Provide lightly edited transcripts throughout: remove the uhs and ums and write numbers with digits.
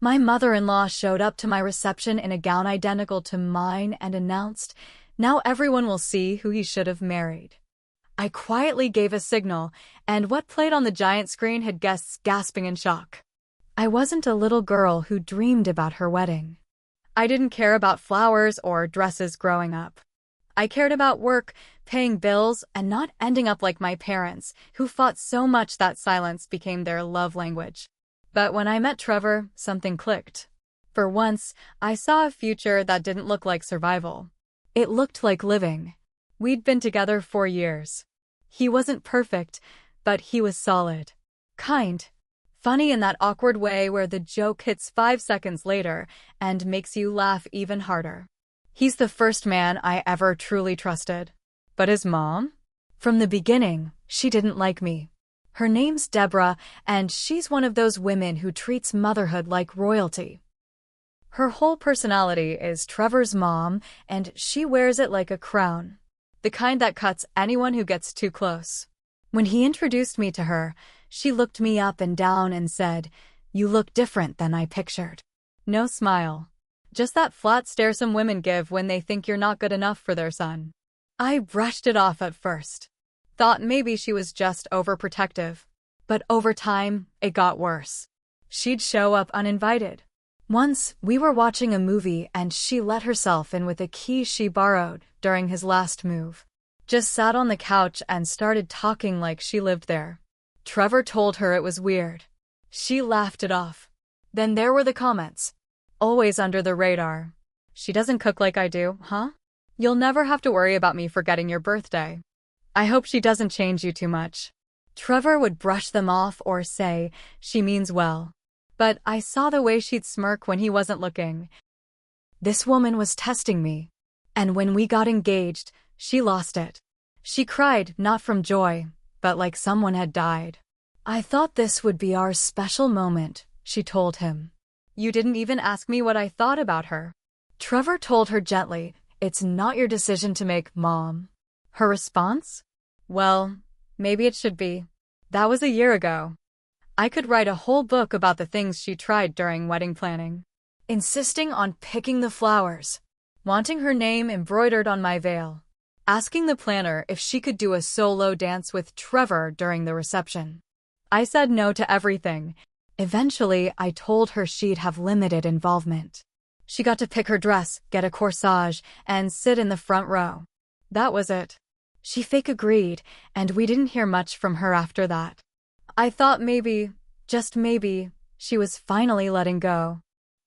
My mother-in-law showed up to my reception in a gown identical to mine and announced, "Now everyone will see who he should have married." I quietly gave a signal, and what played on the giant screen had guests gasping in shock. I wasn't a little girl who dreamed about her wedding. I didn't care about flowers or dresses growing up. I cared about work, paying bills, and not ending up like my parents, who fought so much that silence became their love language. But when I met Trevor, something clicked. For once, I saw a future that didn't look like survival. It looked like living. We'd been together 4 years. He wasn't perfect, but he was solid. Kind. Funny in that awkward way where the joke hits 5 seconds later and makes you laugh even harder. He's the first man I ever truly trusted. But his mom? From the beginning, she didn't like me. Her name's Deborah, and she's one of those women who treats motherhood like royalty. Her whole personality is Trevor's mom, and she wears it like a crown. The kind that cuts anyone who gets too close. When he introduced me to her, she looked me up and down and said, "You look different than I pictured." No smile. Just that flat stare some women give when they think you're not good enough for their son. I brushed it off at first. Thought maybe she was just overprotective. But over time, it got worse. She'd show up uninvited. Once, we were watching a movie and she let herself in with a key she borrowed during his last move. Just sat on the couch and started talking like she lived there. Trevor told her it was weird. She laughed it off. Then there were the comments. Always under the radar. "She doesn't cook like I do, huh? You'll never have to worry about me forgetting your birthday. I hope she doesn't change you too much." Trevor would brush them off or say, "She means well." But I saw the way she'd smirk when he wasn't looking. This woman was testing me. And when we got engaged, she lost it. She cried, not from joy, but like someone had died. "I thought this would be our special moment," she told him. "You didn't even ask me what I thought about her." Trevor told her gently, "It's not your decision to make, Mom." Her response? "Well, maybe it should be." That was a year ago. I could write a whole book about the things she tried during wedding planning. Insisting on picking the flowers. Wanting her name embroidered on my veil. Asking the planner if she could do a solo dance with Trevor during the reception. I said no to everything. Eventually, I told her she'd have limited involvement. She got to pick her dress, get a corsage, and sit in the front row. That was it. She fake agreed, and we didn't hear much from her after that. I thought maybe, just maybe, she was finally letting go.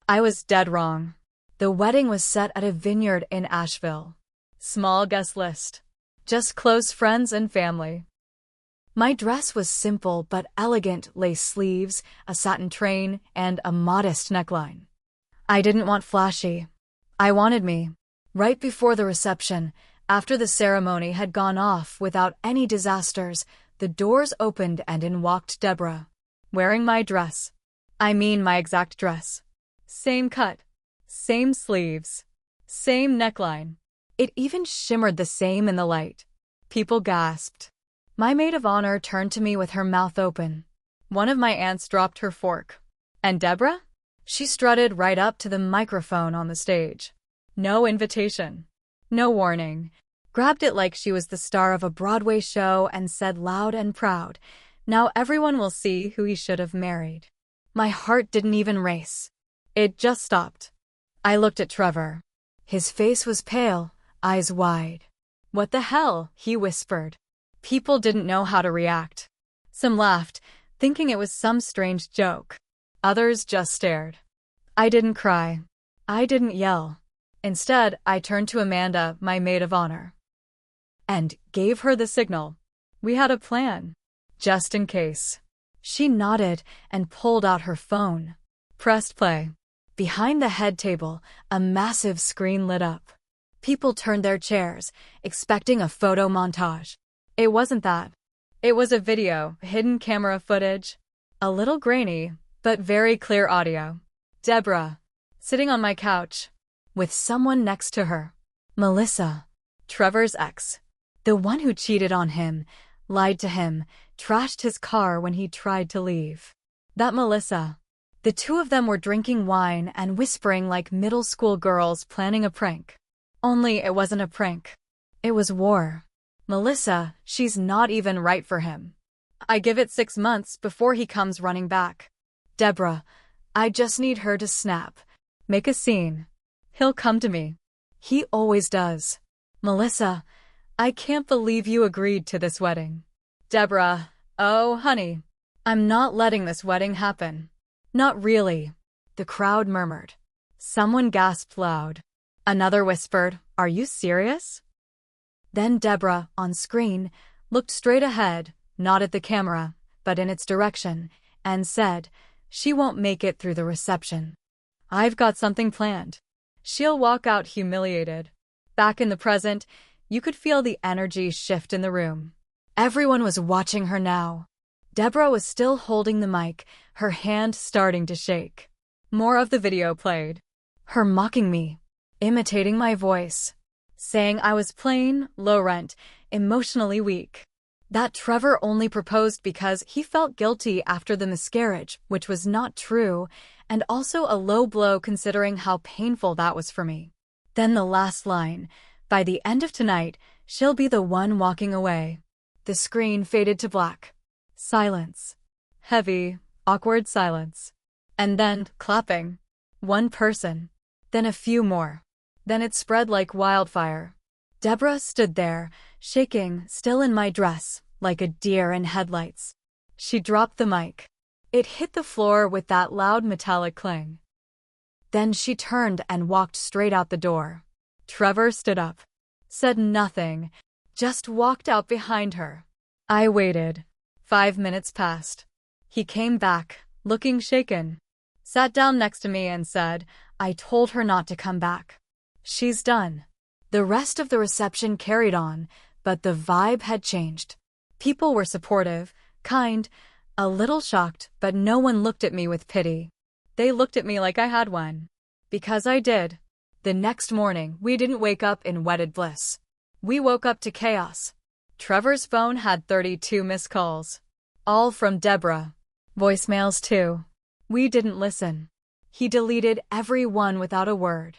I was dead wrong. The wedding was set at a vineyard in Asheville. Small guest list. Just close friends and family. My dress was simple but elegant, lace sleeves, a satin train, and a modest neckline. I didn't want flashy. I wanted me. Right before the reception, after the ceremony had gone off without any disasters, the doors opened and in walked Deborah. Wearing my dress. I mean my exact dress. Same cut. Same sleeves. Same neckline. It even shimmered the same in the light. People gasped. My maid of honor turned to me with her mouth open. One of my aunts dropped her fork. And Deborah? She strutted right up to the microphone on the stage. No invitation. No warning. Grabbed it like she was the star of a Broadway show and said loud and proud, "Now everyone will see who he should have married." My heart didn't even race. It just stopped. I looked at Trevor. His face was pale, eyes wide. "What the hell?" he whispered. People didn't know how to react. Some laughed, thinking it was some strange joke. Others just stared. I didn't cry. I didn't yell. Instead, I turned to Amanda, my maid of honor, and gave her the signal. We had a plan. Just in case. She nodded and pulled out her phone. Pressed play. Behind the head table, a massive screen lit up. People turned their chairs, expecting a photo montage. It wasn't that. It was a video, hidden camera footage. A little grainy, but very clear audio. Deborah, sitting on my couch, with someone next to her. Melissa, Trevor's ex. The one who cheated on him, lied to him, trashed his car when he tried to leave. That Melissa. The two of them were drinking wine and whispering like middle school girls planning a prank. Only it wasn't a prank. It was war. Melissa, she's not even right for him. I give it 6 months before he comes running back. Deborah, I just need her to snap. Make a scene. He'll come to me. He always does. Melissa, I can't believe you agreed to this wedding. Deborah, oh honey, I'm not letting this wedding happen. Not really, the crowd murmured. Someone gasped loud. Another whispered, are you serious? Then Deborah, on screen, looked straight ahead, not at the camera, but in its direction, and said, she won't make it through the reception. I've got something planned. She'll walk out humiliated. Back in the present, you could feel the energy shift in the room. Everyone was watching her now. Deborah was still holding the mic, her hand starting to shake. More of the video played. Her mocking me, imitating my voice, saying I was plain, low rent, emotionally weak. That Trevor only proposed because he felt guilty after the miscarriage, which was not true, and also a low blow considering how painful that was for me. Then the last line, by the end of tonight, she'll be the one walking away. The screen faded to black. Silence. Heavy, awkward silence. And then, clapping. One person. Then a few more. Then it spread like wildfire. Deborah stood there, shaking, still in my dress, like a deer in headlights. She dropped the mic. It hit the floor with that loud metallic clang. Then she turned and walked straight out the door. Trevor stood up. Said nothing. Just walked out behind her. I waited. 5 minutes passed. He came back, looking shaken. Sat down next to me and said, I told her not to come back. She's done. The rest of the reception carried on, but the vibe had changed. People were supportive, kind, a little shocked, but no one looked at me with pity. They looked at me like I had one. Because I did. The next morning, we didn't wake up in wedded bliss. We woke up to chaos. Trevor's phone had 32 missed calls. All from Deborah. Voicemails too. We didn't listen. He deleted every one without a word.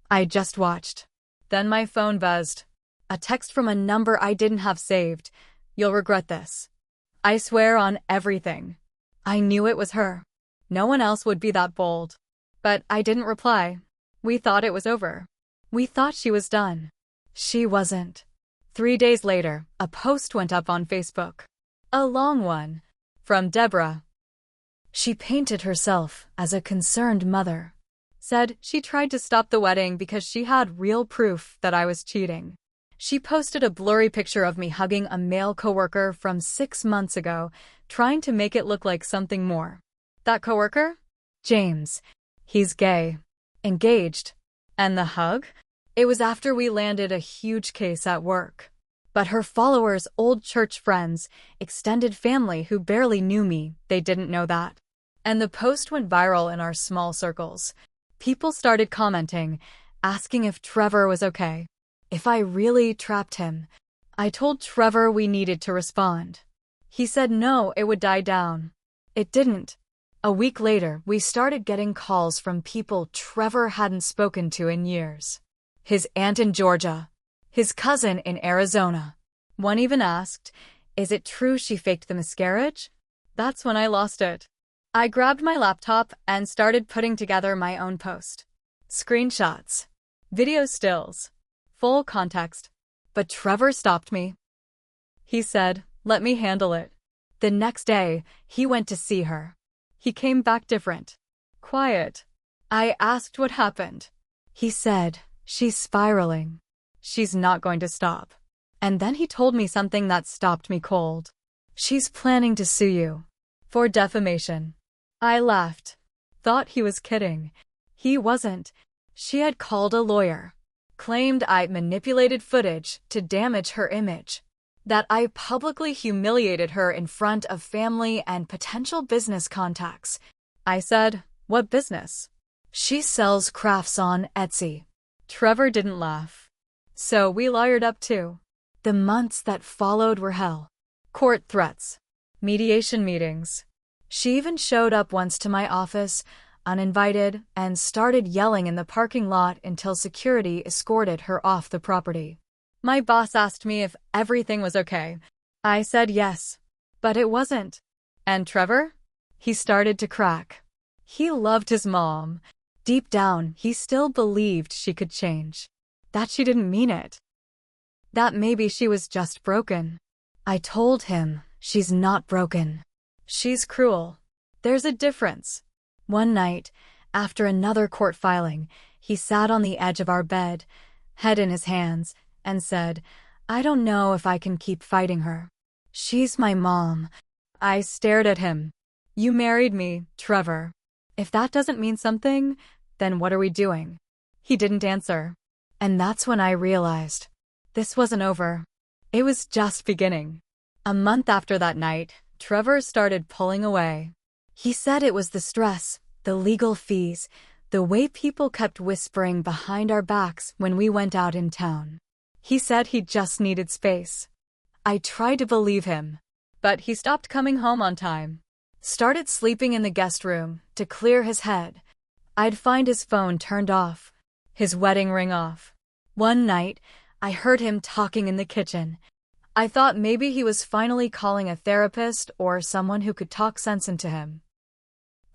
I just watched. Then my phone buzzed. A text from a number I didn't have saved. You'll regret this. I swear on everything. I knew it was her. No one else would be that bold. But I didn't reply. We thought it was over. We thought she was done. She wasn't. 3 days later, a post went up on Facebook. A long one. From Deborah. She painted herself as a concerned mother. Said she tried to stop the wedding because she had real proof that I was cheating. She posted a blurry picture of me hugging a male coworker from 6 months ago, trying to make it look like something more. That coworker? James. He's gay. Engaged. And the hug? It was after we landed a huge case at work. But her followers, old church friends, extended family who barely knew me, they didn't know that. And the post went viral in our small circles. People started commenting, asking if Trevor was okay. If I really trapped him. I told Trevor we needed to respond. He said no, it would die down. It didn't. A week later, we started getting calls from people Trevor hadn't spoken to in years. His aunt in Georgia. His cousin in Arizona. One even asked, is it true she faked the miscarriage? That's when I lost it. I grabbed my laptop and started putting together my own post. Screenshots. Video stills. Full context. But Trevor stopped me. He said, let me handle it. The next day, he went to see her. He came back different. Quiet. I asked what happened. He said, she's spiraling. She's not going to stop. And then he told me something that stopped me cold. She's planning to sue you. For defamation. I laughed. Thought he was kidding. He wasn't. She had called a lawyer. Claimed I manipulated footage to damage her image. That I publicly humiliated her in front of family and potential business contacts. I said, what business? She sells crafts on Etsy. Trevor didn't laugh. So we lawyered up too. The months that followed were hell. Court threats. Mediation meetings. She even showed up once to my office, uninvited, and started yelling in the parking lot until security escorted her off the property. My boss asked me if everything was okay. I said yes, but it wasn't. And Trevor? He started to crack. He loved his mom. Deep down, he still believed she could change. That she didn't mean it. That maybe she was just broken. I told him, she's not broken. She's cruel. There's a difference. One night, after another court filing, he sat on the edge of our bed, head in his hands, and said, I don't know if I can keep fighting her. She's my mom. I stared at him. You married me, Trevor. If that doesn't mean something, then what are we doing? He didn't answer. And that's when I realized. This wasn't over. It was just beginning. A month after that night, Trevor started pulling away. He said it was the stress, the legal fees, the way people kept whispering behind our backs when we went out in town. He said he just needed space. I tried to believe him, but he stopped coming home on time. Started sleeping in the guest room to clear his head. I'd find his phone turned off, his wedding ring off. One night, I heard him talking in the kitchen. I thought maybe he was finally calling a therapist or someone who could talk sense into him.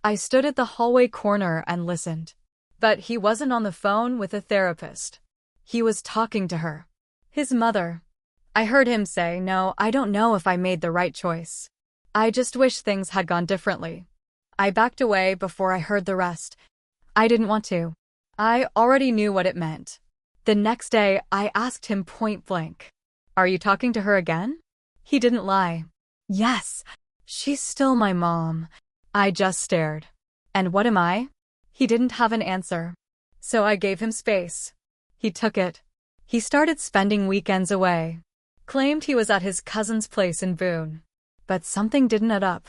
I stood at the hallway corner and listened. But he wasn't on the phone with a therapist. He was talking to her. His mother. I heard him say, no, I don't know if I made the right choice. I just wish things had gone differently. I backed away before I heard the rest. I didn't want to. I already knew what it meant. The next day, I asked him point blank, are you talking to her again? He didn't lie. Yes, she's still my mom. I just stared. And what am I? He didn't have an answer. So I gave him space. He took it. He started spending weekends away. Claimed he was at his cousin's place in Boone. But something didn't add up.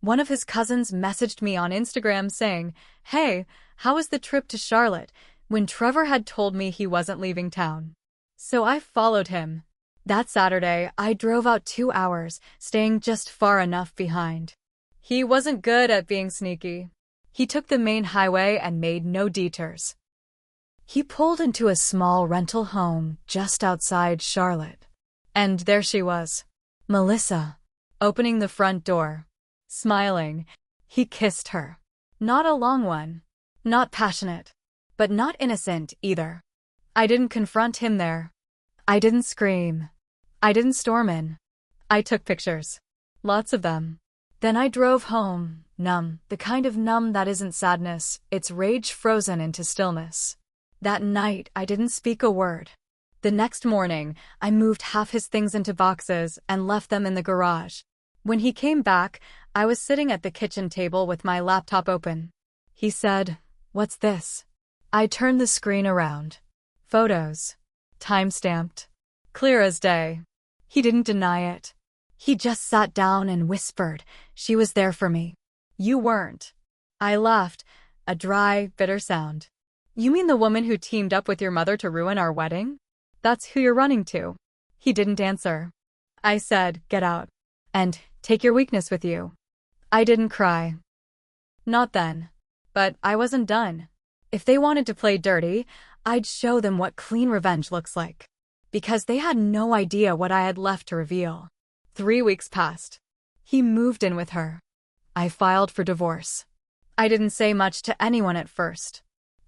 One of his cousins messaged me on Instagram saying, hey, how was the trip to Charlotte? When Trevor had told me he wasn't leaving town. So I followed him. That Saturday, I drove out 2 hours, staying just far enough behind. He wasn't good at being sneaky. He took the main highway and made no detours. He pulled into a small rental home just outside Charlotte. And there she was, Melissa, opening the front door. Smiling, he kissed her. Not a long one. Not passionate. But not innocent either. I didn't confront him there. I didn't scream. I didn't storm in. I took pictures. Lots of them. Then I drove home, numb, the kind of numb that isn't sadness, it's rage frozen into stillness. That night, I didn't speak a word. The next morning, I moved half his things into boxes and left them in the garage. When he came back, I was sitting at the kitchen table with my laptop open. He said, what's this? I turned the screen around. Photos. Time-stamped. Clear as day. He didn't deny it. He just sat down and whispered, she was there for me. You weren't. I laughed, a dry, bitter sound. You mean the woman who teamed up with your mother to ruin our wedding? That's who you're running to. He didn't answer. I said, get out. And take your weakness with you. I didn't cry. Not then. But I wasn't done. If they wanted to play dirty, I'd show them what clean revenge looks like. Because they had no idea what I had left to reveal. 3 weeks passed. He moved in with her. I filed for divorce. I didn't say much to anyone at first.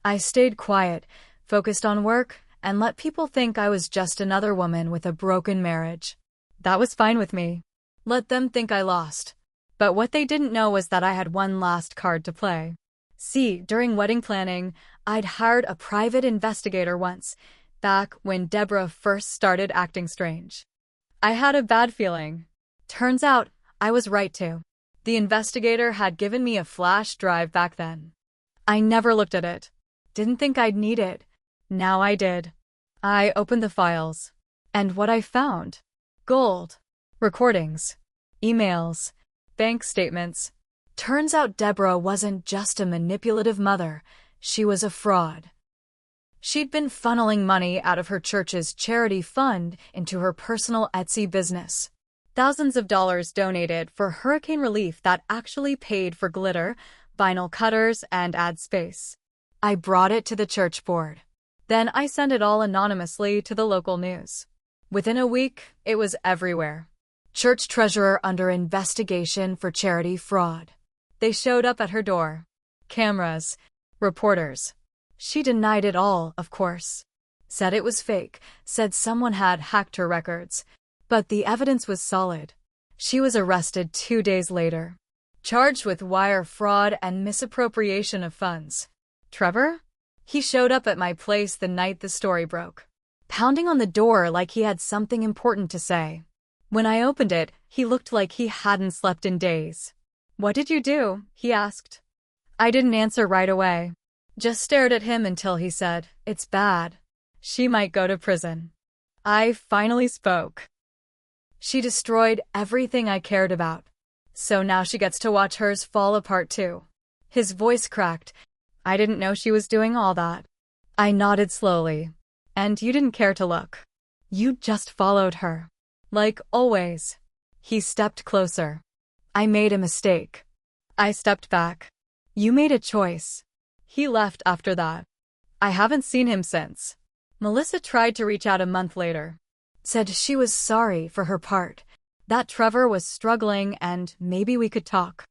I stayed quiet, focused on work, and let people think I was just another woman with a broken marriage. That was fine with me. Let them think I lost. But what they didn't know was that I had one last card to play. See, during wedding planning, I'd hired a private investigator once, back when Deborah first started acting strange. I had a bad feeling. Turns out, I was right too. The investigator had given me a flash drive back then. I never looked at it. Didn't think I'd need it. Now I did. I opened the files. And what I found? Gold. Recordings. Emails. Bank statements. Turns out Deborah wasn't just a manipulative mother, she was a fraud. She'd been funneling money out of her church's charity fund into her personal Etsy business. Thousands of dollars donated for hurricane relief that actually paid for glitter, vinyl cutters, and ad space. I brought it to the church board. Then I sent it all anonymously to the local news. Within a week, it was everywhere. Church treasurer under investigation for charity fraud. They showed up at her door. Cameras. Reporters. She denied it all, of course. Said it was fake, said someone had hacked her records. But the evidence was solid. She was arrested 2 days later, charged with wire fraud and misappropriation of funds. Trevor? He showed up at my place the night the story broke, pounding on the door like he had something important to say. When I opened it, he looked like he hadn't slept in days. "What did you do?" he asked. I didn't answer right away. Just stared at him until he said, "It's bad. She might go to prison." I finally spoke. "She destroyed everything I cared about. So now she gets to watch hers fall apart too." His voice cracked. "I didn't know she was doing all that." I nodded slowly. "And you didn't care to look. You just followed her. Like always." He stepped closer. "I made a mistake." I stepped back. "You made a choice." He left after that. I haven't seen him since. Melissa tried to reach out a month later. Said she was sorry for her part, that Trevor was struggling and maybe we could talk.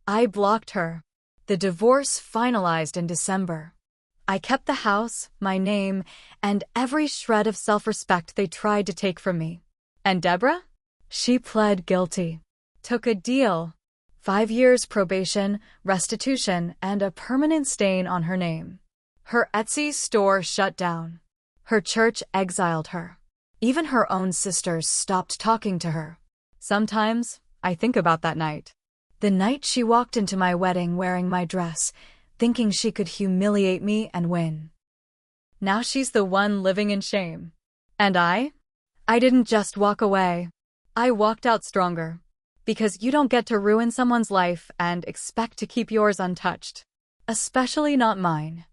I blocked her. The divorce finalized in December. I kept the house, my name, and every shred of self-respect they tried to take from me. And Deborah? She pled guilty. Took a deal. 5 years probation, restitution, and a permanent stain on her name. Her Etsy store shut down. Her church exiled her. Even her own sisters stopped talking to her. Sometimes, I think about that night. The night she walked into my wedding wearing my dress, thinking she could humiliate me and win. Now she's the one living in shame. And I didn't just walk away. I walked out stronger. Because you don't get to ruin someone's life and expect to keep yours untouched. Especially not mine.